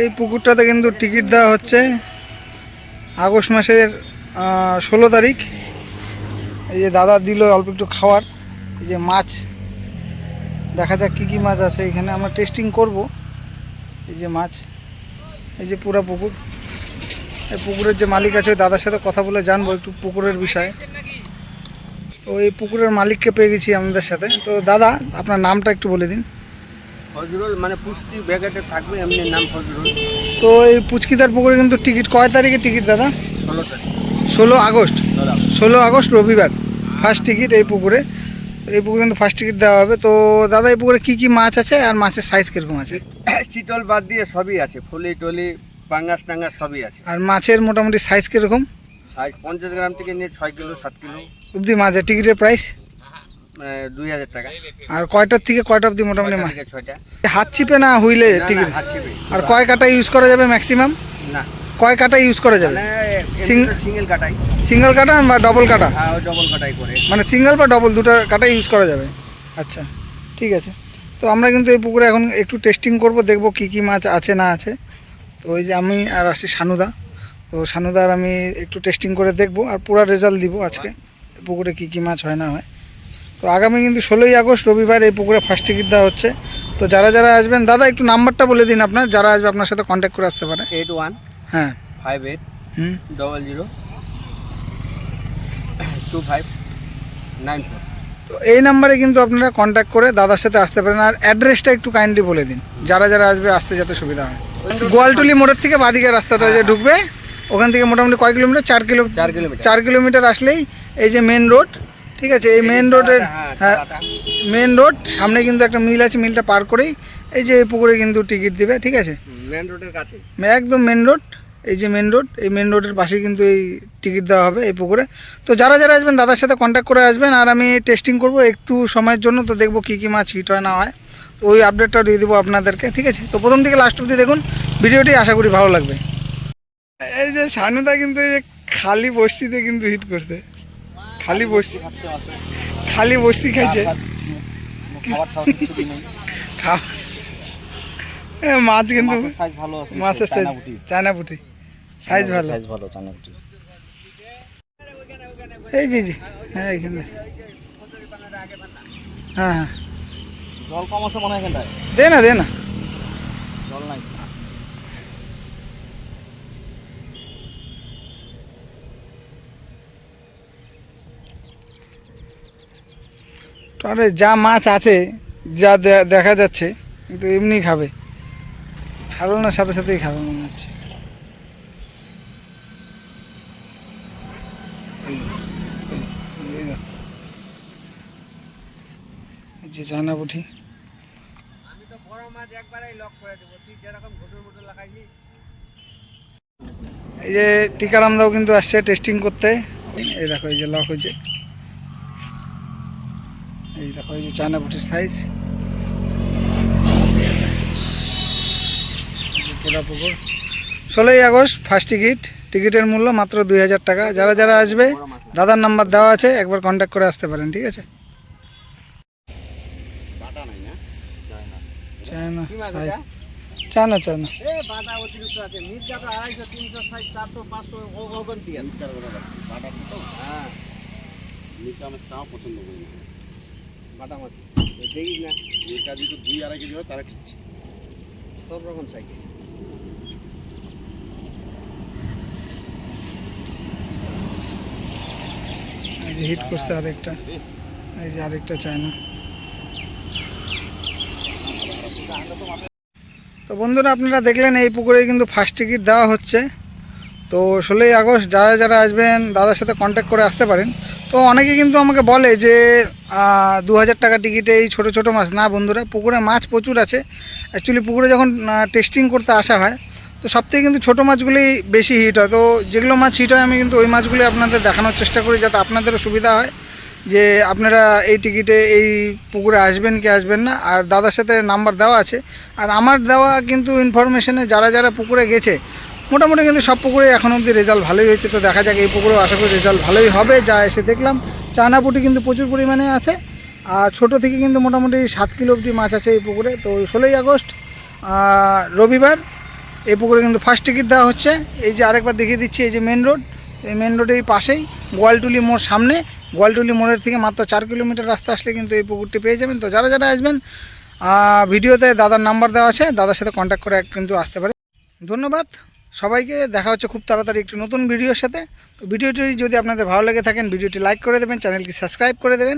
এই পুকুরটাতে কিন্তু টিকিট দেওয়া হচ্ছে আগস্ট মাসের 16 তারিখ। এই যে দাদা দিল অল্প একটু খাওয়ার। এই যে মাছ, দেখা যাক কী কী মাছ আছে এখানে, আমরা টেস্টিং করব। এই যে মাছ, এই যে পুরা পুকুর। এই পুকুরের যে মালিক আছে ওই দাদার সাথে কথা বলে জানবো একটু পুকুরের বিষয়ে। তো এই পুকুরের মালিককে পেয়ে গেছি আমাদের সাথে। তো দাদা, আপনার নামটা একটু বলে দিন। ফজরুল, মানে পুষ্টি ব্যাগেটে থাকবে, এমনি নাম ফজরুল। তো এই পুচকিদার পুকুরে কিন্তু টিকিট কয় তারিখে টিকিট দাদা? 16 তারিখ। 16 আগস্ট। 16 আগস্ট রবিবার ফার্স্ট টিকিট এই পুকুরে। এই পুকুরে কিন্তু ফার্স্ট টিকিট দেওয়া হবে। তো দাদা, এই পুকুরে কী কী মাছ আছে আর মাছের সাইজ কীরকম আছে? চিতল বাদ দিয়ে সবই আছে, ফলি টলি পাঙ্গাস টাঙ্গাস সবই আছে। আর মাছের মোটামুটি সাইজ কীরকম? সাইজ 50 গ্রাম থেকে নিয়ে 6 কিলো 7 কিলো অবধি মাছের টিকিটের প্রাইস 2000 টাকা। আর কয়টার থেকে কয়টা অবধি মোটামুটি মাছ? 6টা। হাত চিপে না হুইলে টিকিট? আর কয় কাটা ইউজ করা যাবে ম্যাক্সিমাম? না, কয় কাটা ইউজ করা যাবে? সিঙ্গেল কাটাই। সিঙ্গেল কাটা বা ডবল কাটা? হ্যাঁ, ওই ডবল কাটাই করে, মানে সিঙ্গেল বা ডবল দুটো কাটাই ইউজ করা যাবে। আচ্ছা, ঠিক আছে। তো আমরা কিন্তু এই পুকুরে এখন একটু টেস্টিং করব, দেখব কি কি মাছ আছে না আছে। তো ওই যে আমি আর আসি সানুদা। তো সানুদার আমি একটু টেস্টিং করে দেখব আর পুরো রেজাল্ট দিব আজকে পুকুরে কি কি মাছ হয় না হয়। তো আগামী কিন্তু 16ই আগস্ট রবিবার এই পুকুরে ফার্স্ট টিকিট দেওয়া হচ্ছে। তো যারা যারা আসবেন, দাদা একটু নাম্বারটা বলে দিন আপনার, যারা আসবে আপনার সাথে কন্ট্যাক্ট করে আসতে পারে। 81 হ্যাঁ 58 00 2594। তো এই নাম্বারে কিন্তু আপনারা কন্ট্যাক্ট করে দাদার সাথে আসতে পারেন। আর অ্যাড্রেসটা একটু কাইন্ডলি বলে দিন, যারা যারা আসবে আসতে যাতে সুবিধা হয়। গোয়ালটুলি মোড়ের থেকে বাদিকে রাস্তাটা যে ঢুকবে, ওখান থেকে মোটামুটি কয় কিলোমিটার? 4 কিলোমিটার আসলেই এই যে মেন রোড, ঠিক আছে? এই মেন রোডের, হ্যাঁ মেন রোড সামনে কিন্তু একটা মিল আছে, মিলটা পার করেই এই যে এই পুকুরে কিন্তু টিকিট দিবে, ঠিক আছে? মেন রোডের কাছে একদম মেন রোড, এই যে মেন রোড, এই মেন রোডের পাশে কিন্তু এই টিকিট দেওয়া হবে এই পুকুরে। তো যারা যারা আসবেন দাদার সাথে কন্ট্যাক্ট করে আসবেন। আর আমি টেস্টিং করব একটু সময়ের জন্য, তো দেখবো কী কী মাছ হিট হয় না হয়, তো ওই আপডেটটা দিয়ে দেবো আপনাদেরকে, ঠিক আছে? তো প্রথম থেকে লাস্ট অবধি দেখুন ভিডিওটি, আশা করি ভালো লাগবে। এই যে সানুদা কিন্তু এই যে খালি বড়শিতে কিন্তু হিট করছে, খালি বড়শি খাইছে। মাছ কিন্তু মাছের সাইজ চায়না পুঁটি, সাইজ ভালো চায়না পুঁটি। এই জি জি, হ্যাঁ এইখানে, হ্যাঁ হ্যাঁ জল কম আছে মনে হয় এখানটায়। দে না জল নাই। আরে যা মাছ আছে, যা দেখা যাচ্ছে, কিন্তু এমনি খাবে, ফেলানোর সাথে সাথেই খাবে মনে হচ্ছে। যে চায়না পুঁটি, আমি তো বড় মাছ একবারেই লক করে দেব, ঠিক যেরকম ঘুটুর মুটুর লাগাইছিস। এই যে টিকারামদাও কিন্তু আসছে টেস্টিং করতে। এই দেখো এই যে লক হয়েছে, এই দেখো এই যে চায়না পুঁটির সাইজ, পুরা পুকুর। 16ই আগস্ট ফার্স্ট টিকিট, টিকিটের মূল্য মাত্র 2000 টাকা। যারা যারা আসবে দাদার নাম্বার দেওয়া আছে, একবার কন্ট্যাক্ট করে আসতে পারেন, ঠিক আছে? চায়না সাইজ, চায়না বাটা অতিরিক্ত আছে, মির্জা তো 250 360 400 500 ওগন দিয়ে বাটা তো। হ্যাঁ, মির্জা আমি তাও পছন্দ করি না বাটা মাছ। দেখিস না মির্জা যদি 2-2.5 কেজি হয় তারা ঠিক সব রকম সাইজ। এই যে হিট করছে আরেকটা, এই যে আরেকটা চায়না। তো বন্ধুরা, আপনারা দেখলেন এই পুকুরে কিন্তু ফার্স্ট টিকিট দেওয়া হচ্ছে। তো 16ই আগস্ট যারা যারা আসবেন দাদার সাথে কন্ট্যাক্ট করে আসতে পারেন। তো অনেকে কিন্তু আমাকে বলে যে 2000 টাকা টিকিটে এই ছোটো ছোটো মাছ। না বন্ধুরা, পুকুরে মাছ প্রচুর আছে। অ্যাকচুয়ালি পুকুরে যখন টেস্টিং করতে আসা হয়, তো সবথেকে কিন্তু ছোটো মাছগুলোই বেশি হিট হয়। তো যেগুলো মাছ হিট হয় আমি কিন্তু ওই মাছগুলি আপনাদের দেখানোর চেষ্টা করি, যাতে আপনাদেরও সুবিধা হয় যে আপনারা এই টিকিটে এই পুকুরে আসবেন কি আসবেন না। আর দাদার সাথে নাম্বার দেওয়া আছে, আর আমার দেওয়া কিন্তু ইনফরমেশনে যারা যারা পুকুরে গেছে মোটামুটি কিন্তু সব পুকুরে এখন অবধি রেজাল্ট ভালোই হয়েছে। তো দেখা যাক এই পুকুরেও আশা করি রেজাল্ট ভালোই হবে। যা এসে দেখলাম চায়না পুঁটি কিন্তু প্রচুর পরিমাণে আছে, আর ছোটো থেকে কিন্তু মোটামুটি 7 কিলো অবধি মাছ আছে এই পুকুরে। তো 16ই আগস্ট রবিবার এই পুকুরে কিন্তু ফার্স্ট টিকিট দেওয়া হচ্ছে। এই যে আরেকবার দেখিয়ে দিচ্ছি, এই যে মেন রোড, এই মেন রোডের পাশেই গোয়ালটুলি মোড় সামনে, গোয়ালটুলি মোড়ের থেকে মাত্র 4 কিলোমিটার রাস্তা আসলে কিন্তু এই পুকুরটি পেয়ে যাবেন। তো যারা যারা আসবেন ভিডিওতে দাদার নাম্বার দেওয়া আছে, দাদার সাথে কন্ট্যাক্ট করে কিন্তু আসতে পারে। ধন্যবাদ সবাইকে, দেখা হচ্ছে খুব তাড়াতাড়ি একটি নতুন ভিডিওর সাথে। তো ভিডিওটি যদি আপনাদের ভালো লেগে থাকেন ভিডিওটি লাইক করে দেবেন, চ্যানেলটি সাবস্ক্রাইব করে দেবেন।